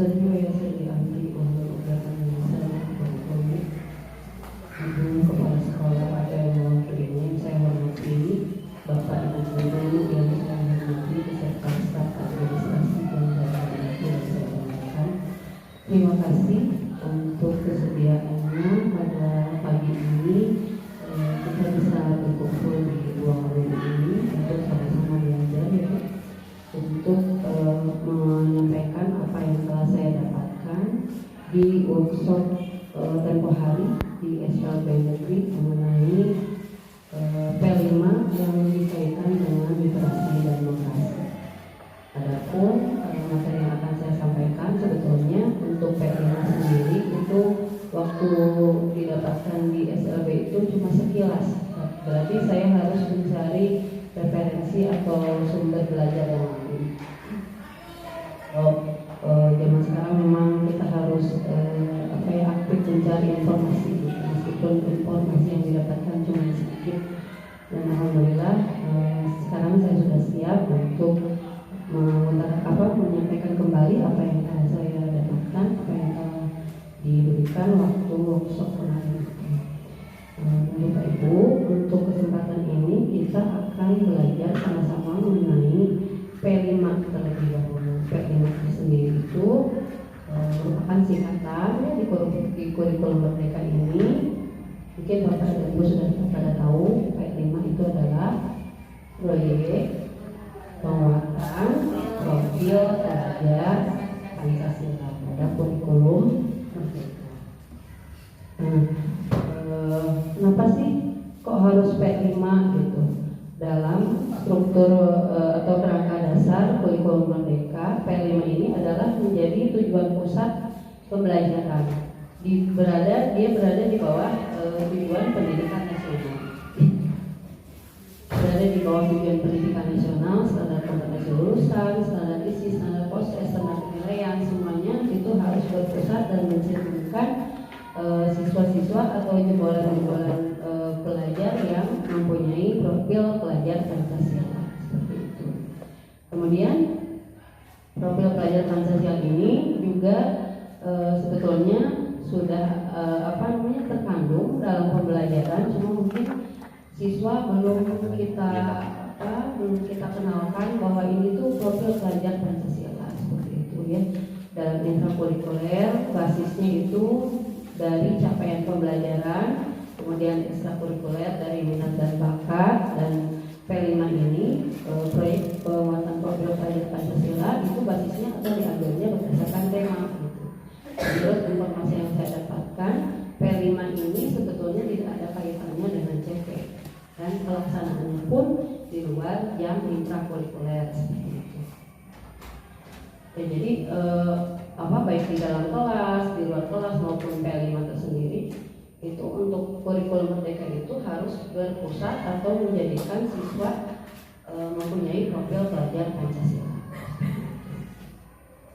barusan juga ya saya diambil undang-undang misalnya komik Ibu Kepala Sekolah ada yang mewakilinya. Saya hormati Bapak Ibu Guru yang saya hormati beserta staf administrasi dan jajaran yang saya hormati. Terima kasih untuk kesediaannya pada pagi ini. Kita bisa berkumpul di ruang ini untuk sama-sama belajar ya, untuk menyampaikan apa yang telah saya dapatkan di workshop tempoh hari di SLB Negeri mengenai P5 yang dikaitkan dengan literasi dan literasi. Adapun materi yang akan saya sampaikan sebetulnya untuk P5 sendiri itu waktu didapatkan di SLB itu cuma sekilas. Berarti saya harus mencari referensi atau sumber belajar yang lain. Zaman sekarang memang kita harus aktif mencari informasi, meskipun informasi yang didapatkan cuma sedikit. Dan alhamdulillah sekarang saya sudah siap untuk menyampaikan kembali apa yang telah saya dapatkan, apa yang telah diberikan waktu workshop kemarin. Bapak Ibu, untuk kesempatan ini kita akan belajar sama-sama mengenai P5 terlebih dahulu. P5 sendiri itu merupakan singkatan ya, di kurikulum Merdeka ini. Mungkin Bapak dan Ibu sudah pada tahu P5 itu adalah proyek penguatan profil pelajar Pancasila pada kurikulum Merdeka. Kenapa sih kok harus P5 gitu? Dalam struktur atau kerangka dasar kurikulum Merdeka, P5 ini adalah menjadi tujuan pusat pembelajaran. Dia berada di bawah tujuan pendidikan nasional. Berada di bawah tujuan pendidikan nasional, standar kompetensi lulusan, standar isi, standar proses, standar penilaian, semuanya itu harus berpusat dan mencerminkan siswa-siswa atau jebolan-jebolan pelajar yang mempunyai profil pelajar Pancasila seperti itu. Kemudian profil pelajar Pancasila ini juga sebetulnya sudah terkandung dalam pembelajaran, cuma mungkin siswa belum kita kenalkan bahwa ini tuh profil pelajar Pancasila seperti itu ya. Dalam intrakurikuler basisnya itu dari capaian pembelajaran, kemudian ekstrakurikuler dari minat dan bakat, dan P5 ini proyek penguatan profil pelajar Pancasila itu basisnya atau diambilnya berdasarkan tema gitu. Menurut informasi yang saya dapatkan, P5 ini sebetulnya tidak ada kaitannya dengan CP dan pelaksanaannya pun di luar jam intrakurikuler seperti itu. Ya, jadi baik di dalam kelas, di luar kelas maupun P5 tersendiri itu untuk kurikulum Merdeka itu harus berpusat atau menjadikan siswa mempunyai profil pelajar Pancasila.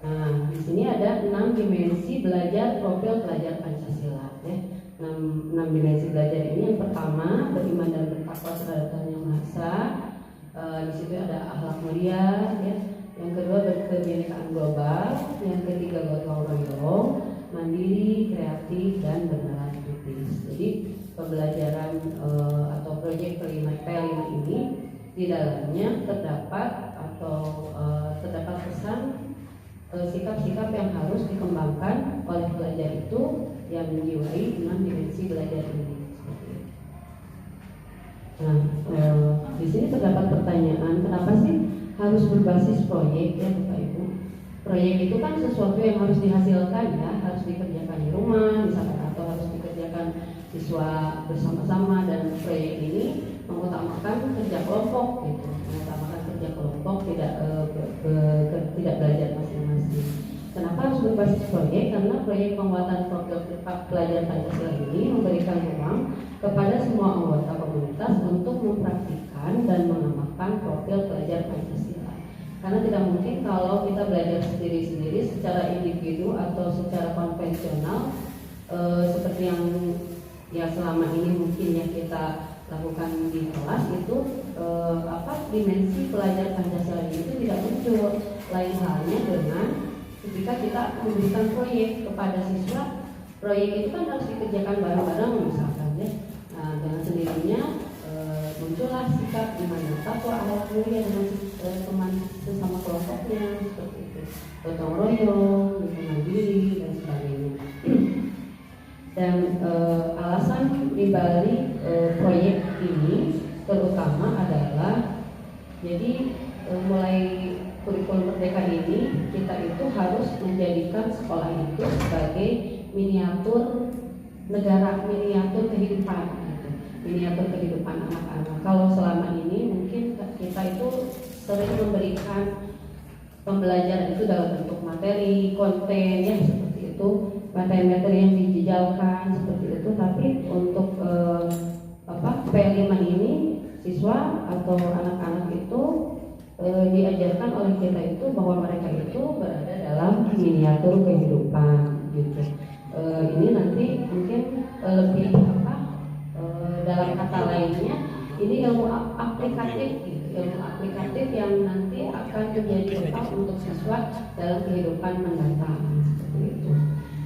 Nah, di sini ada 6 dimensi belajar profil pelajar Pancasila ya. 6 dimensi belajar ini, yang pertama beriman dan bertakwa terhadap Tuhan Yang Maha Esa. Di situ ada akhlak mulia ya. Yang kedua berkebinekaan global, yang ketiga gotong royong, mandiri, kreatif, dan bernalar kritis. Jadi pembelajaran atau proyek P5 ini di dalamnya terdapat pesan sikap-sikap yang harus dikembangkan oleh pelajar itu yang menjiwai 6 dimensi belajar ini. Nah, di sini terdapat pertanyaan, kenapa sih harus berbasis proyek ya Bapak Ibu? Proyek itu kan sesuatu yang harus dihasilkan ya, harus dikerjakan di rumah misalkan, atau harus dikerjakan siswa bersama-sama, dan proyek ini mengutamakan kerja kelompok gitu, mengutamakan kerja kelompok, tidak belajar masing-masing. Kenapa harus berbasis proyek? Karena proyek penguatan profil pelajar Pancasila ini memberikan ruang kepada semua anggota komunitas untuk mempraktikkan dan mengamalkan profil pelajar Pancasila. Karena tidak mungkin kalau kita belajar sendiri-sendiri secara individu atau secara konvensional seperti yang ya selama ini mungkin yang kita lakukan di kelas itu, dimensi pelajar Pancasila itu tidak muncul. Lain halnya dengan ketika kita memberikan proyek kepada siswa, proyek itu kan harus dikerjakan bareng-bareng misalkan ya. Nah, dengan sendirinya muncullah sikap di mana takwa akhlak mulia dengan teman sesama kelompoknya seperti itu, gotong royong, dukungan diri dan sebagainya. Dan alasan dibalik proyek ini terutama adalah jadi mulai kurikulum Merdeka ini kita itu harus menjadikan sekolah itu sebagai miniatur negara, miniatur kehidupan gitu. Miniatur kehidupan anak-anak. Kalau selama ini mungkin kita itu sering memberikan pembelajaran itu dalam bentuk materi, konten ya seperti itu, materi-materi yang dijejalkan seperti itu. Tapi untuk P5 ini siswa atau anak-anak itu diajarkan oleh kita itu bahwa mereka itu berada dalam miniatur kehidupan gitu. Ini nanti mungkin lebih dalam kata lainnya ini ilmu aplikatif gitu, ilmu aplikatif yang nanti akan menjadi bekal untuk siswa dalam kehidupan mendatang seperti itu.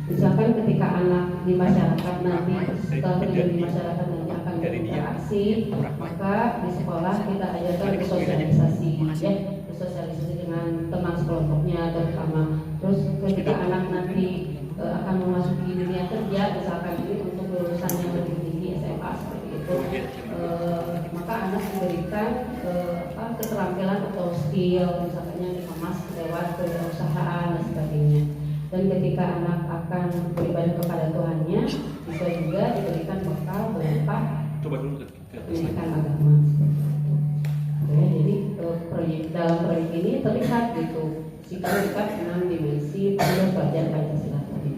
Misalkan ketika anak di masyarakat nanti setelah terjun di masyarakat nanti akan berinteraksi, maka di sekolah kita ajarkan bersosialisasi ya, bersosialisasi dengan teman sekelompoknya terutama. Terus ketika anak nanti akan memasuki dunia kerja, misalkan ini untuk lulusan yang lebih tinggi SMA seperti itu, maka anak diberikan keterampilan atau skill misalnya yang dikemas lewat kewirausahaan dan sebagainya. Dan ketika anak akan beribadah kepada Tuhannya, bisa juga diberikan bekal berupa pendidikan agama. Ya, jadi dalam proyek ini terlihat gitu sikap-sikap 6 dimensi pada pelajaran Pancasila tadi.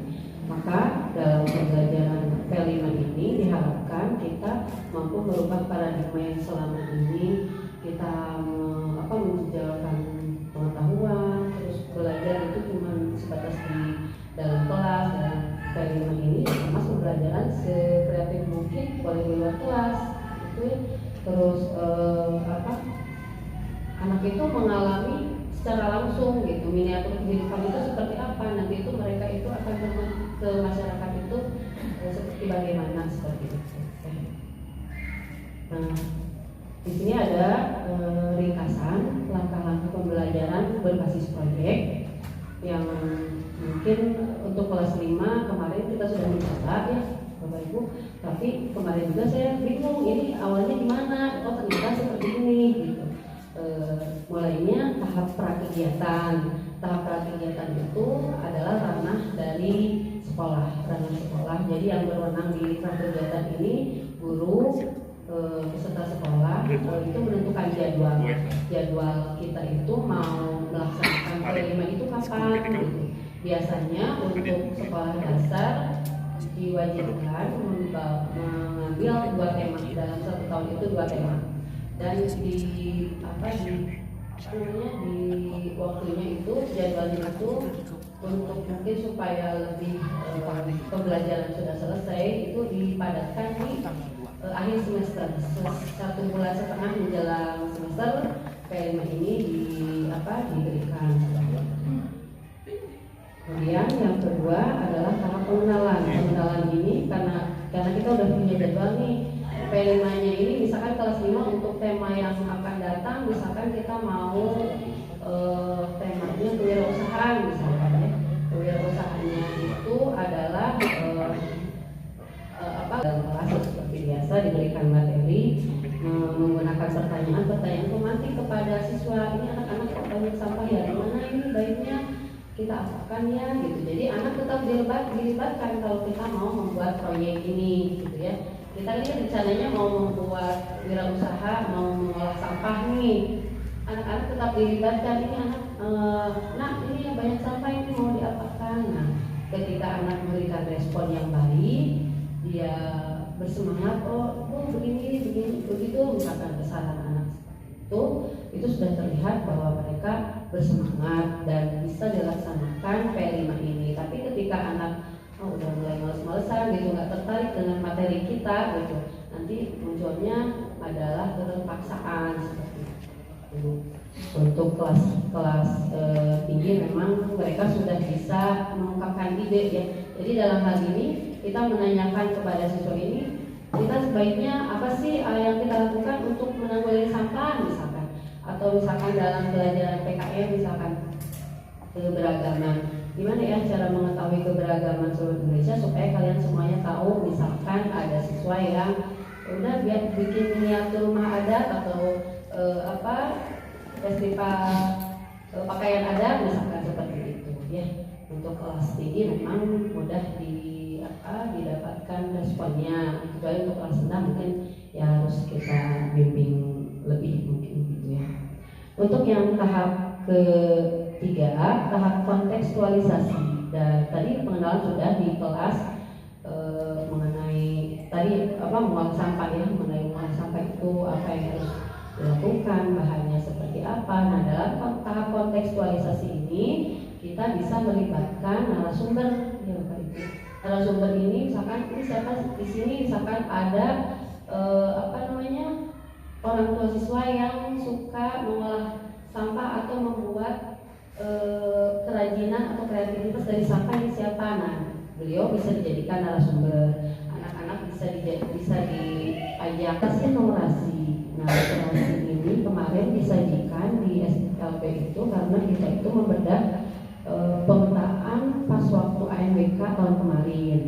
Maka dalam pembelajaran P5 ini diharapkan kita mampu merubah paradigma yang selama ini kita menjejalkan pengetahuan, terus belajar itu cuma sebatas di dalam kelas. Dan P5 ini termasuk pembelajaran sekreatif mungkin, boleh di luar kelas gitu ya. Terus anak itu mengalami secara langsung gitu miniatur kehidupan itu seperti apa, nanti itu mereka itu akan ke masyarakat itu seperti bagaimana seperti itu. Nah, di sini ada ringkasan langkah-langkah pembelajaran berbasis proyek yang mungkin untuk kelas 5 kemarin kita sudah mencoba ya Bapak Ibu, tapi kemarin juga saya bingung ini awalnya gimana, oh ternyata seperti ini gitu. Mulainya tahap prakegiatan. Tahap prakegiatan itu adalah ranah dari sekolah, ranah sekolah. Jadi yang berwenang di prakegiatan ini guru, peserta sekolah itu menentukan jadwal kita itu mau melaksanakan P5 itu kapan gitu. Biasanya untuk sekolah dasar diwajibkan mengambil 2 tema dalam 1 tahun itu 2 tema. Dan di waktunya itu jadwalnya itu untuk mungkin supaya lebih pembelajaran sudah selesai itu dipadatkan di akhir semester, 1,5 bulan menjelang semester P5 ini diberikan. Kemudian yang kedua adalah tahap pengenalan. Pengenalan ini karena kita udah punya jadwal nih. P5-nya ini misalkan kelas 5 untuk tema yang akan datang, misalkan kita mau temanya kewirausahaan misalkan ya. Kewirausahaannya itu adalah dalam kelas seperti biasa diberikan materi menggunakan pertanyaan pemantik kepada siswa. Ini anak-anak kok banyak sampah ya, gimana ini baiknya kita apakan ya gitu. Jadi anak tetap dilibatkan kalau kita mau membuat proyek ini gitu ya. Kita ini rencananya mau membuat wirausaha, mau mengolah sampah nih. Anak-anak tetap dilibatkan, ini anak, ini yang banyak sampah ini mau diapakan. Nah, ketika anak memberikan respon yang baik, dia bersemangat, oh begini, begitu, misalkan kesalahan anak itu sudah terlihat bahwa mereka bersemangat dan bisa dilaksanakan P5 ini. Tapi ketika anak udah mulai males-malesan gitu, nggak tertarik dengan materi kita gitu, nanti munculnya adalah keterpaksaan seperti itu. Untuk kelas tinggi memang mereka sudah bisa mengungkapkan ide ya. Jadi dalam hal ini kita menanyakan kepada siswa ini, kita sebaiknya apa sih yang kita lakukan untuk menanggulangi sampah misalkan, atau misalkan dalam pelajaran PKM misalkan keberagaman, gimana ya cara mengetahui keberagaman seluruh Indonesia supaya kalian semuanya tahu. Misalkan ada siswa yang udah bikin miniatur rumah adat atau festival pakaian adat misalkan seperti itu ya. Untuk kelas tinggi memang mudah didapatkan responnya, kecuali untuk kelas rendah mungkin ya harus kita bimbing lebih mungkin gitu ya. Untuk yang tahap ketiga, tahap kontekstualisasi. Dan tadi pengenalan sudah di kelas mengenai tadi mengolah sampah ya, mengenai mengolah sampah itu apa yang harus dilakukan, bahannya seperti apa. Nah, dalam tahap kontekstualisasi ini kita bisa melibatkan narasumber ya Bapak Ibu. Narasumber ini misalkan ini siapa di sini, misalkan ada orang tua siswa yang suka mengolah sampah atau membuat kerajinan atau kreativitas dari sampah ini siapa. Nah, beliau bisa dijadikan narasumber. Anak-anak bisa diajak kasih numerasi. Nah, numerasi ini kemarin disajikan di SLP itu karena kita itu membedah pemetaan pas waktu ANWK tahun kemarin.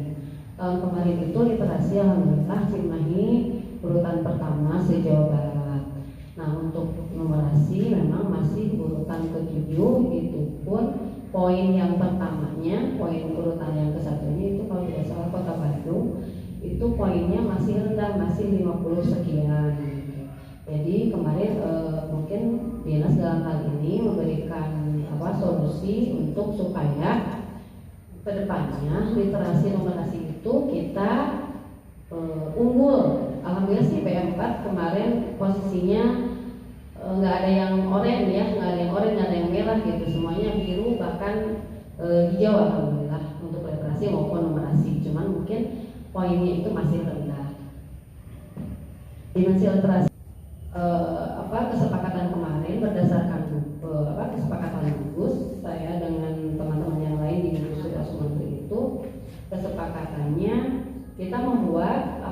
Tahun kemarin itu literasi alhamdulillah Cimahi urutan pertama se-Jawa Barat. Nah, untuk numerasi memang masih urutan ke-7, itu pun poin yang pertamanya, poin urutan yang ke-1-nya itu kalau tidak salah Kota Bandung, itu poinnya masih rendah, masih 50 sekian. Jadi kemarin mungkin dinas dalam hal ini memberikan solusi untuk supaya kedepannya literasi numerasi itu kita unggul. Alhamdulillah sih PM4 kemarin posisinya nggak ada yang oranye ya, nggak ada yang oranye, nggak ada yang merah gitu, semuanya biru bahkan hijau alhamdulillah untuk literasi maupun numerasi. Cuman mungkin poinnya itu masih rendah. Dimensi literasi kesepakatan kemarin berdasarkan kesepakatan gugus saya dengan teman-teman yang lain di gugus tugas menteri itu, kesepakatannya kita membuat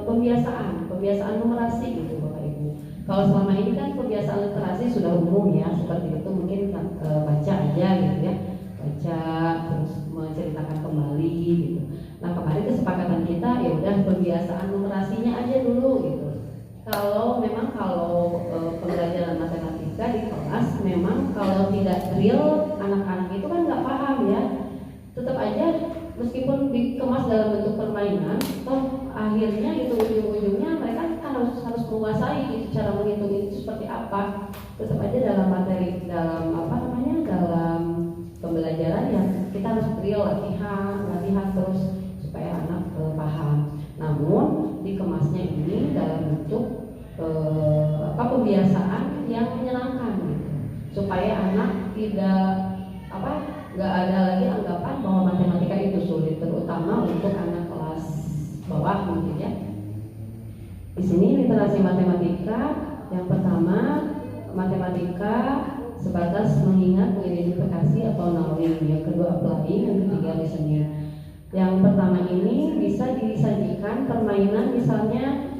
pembiasaan numerasi gitu Bapak Ibu. Kalau selama ini kan pembiasaan literasi sudah umum ya, seperti itu mungkin baca aja gitu ya, baca terus menceritakan kembali gitu. Nah, kemarin kesepakatan kita ya udah pembiasaan numerasinya aja dulu gitu. Kalau pembelajaran matematika di kelas memang kalau tidak drill anak-anak itu kan nggak paham ya. Tetap aja meskipun dikemas dalam bentuk permainan, toh akhirnya itu ujung-ujungnya mereka harus menguasai gitu cara menghitung itu seperti apa. Tetap aja dalam materi dalam pembelajaran yang kita harus drill latihan terus supaya anak paham. Namun dikemasnya ini dalam bentuk pembiasaan yang menyenangkan gitu. Supaya anak nggak ada lagi anggapan bahwa matematika itu sulit, terutama untuk anak kelas bawah mungkin ya. Di sini literasi matematika yang pertama, matematika sebatas mengingat, mengidentifikasi atau knowing, yang kedua applying, yang ketiga listening. Yang pertama ini bisa disajikan permainan misalnya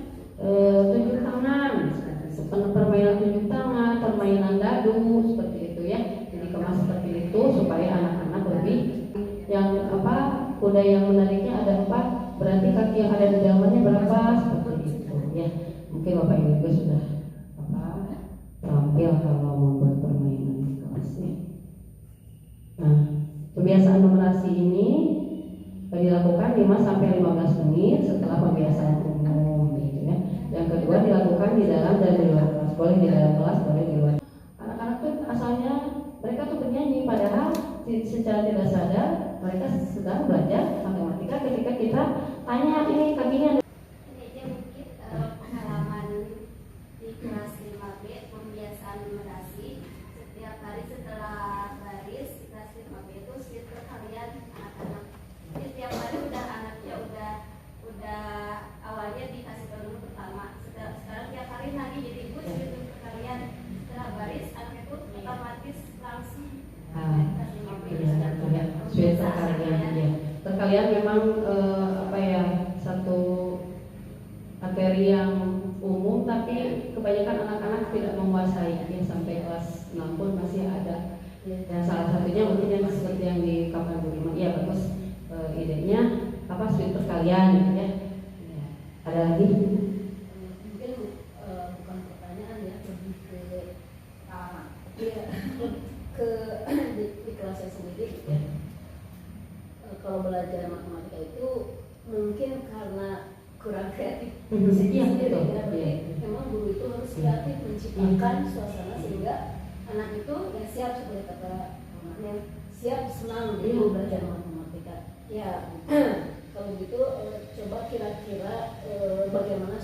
tunjuk tangan, permainan tunjuk tangan, permainan dadu seperti itu ya. Jadi kemas seperti itu supaya anak-anak lebih kuda yang menariknya ada 4, berarti kaki yang ada di dalamnya berapa seperti itu ya. Mungkin Bapak Ibu juga sudah terampil kalau membuat permainan di kelasnya. Nah, kebiasaan numerasi ini dilakukan 5-15 menit setelah pembiasaan umum gitu ya. Yang kedua dilakukan di dalam dan di luar kelas, boleh di dalam kelas, boleh di luar. Anak-anak tuh asalnya mereka tuh bernyanyi, padahal secara tidak sadar mereka sedang belajar matematika. Ketika kita tanya ini kakinya ini aja mungkin pengalaman di kelas 5B pembiasaan numerasi. Setiap hari setelah baris kelas 5B itu setiap kalian anak-anak, jadi setiap hari anaknya udah awalnya dikasih dulu pertama, sekarang tiap hari lagi jadi ibu gitu kalian. Setelah baris anak itu otomatis langsung perkalian memang apa ya, satu materi yang umum, tapi kebanyakan anak-anak tidak menguasai ya, sampai kelas 6 pun masih ada. Dan salah satunya mungkin yang seperti yang di kapan Bu, iya bagus idenya apa, studi perkalian gitu ya. Ada lagi? Mungkin bukan pertanyaan ya, lebih ke ya, ke di kelasnya sendiri gitu ya. Kalau belajar matematika itu mungkin karena kurang kreatif Iya, sendiri betul. ya. Iya. Memang guru itu harus kreatif menciptakan suasana sehingga anak itu ya siap, seperti kata mamanya, siap senang gitu belajar matematika. Ya kalau gitu coba kira-kira bagaimana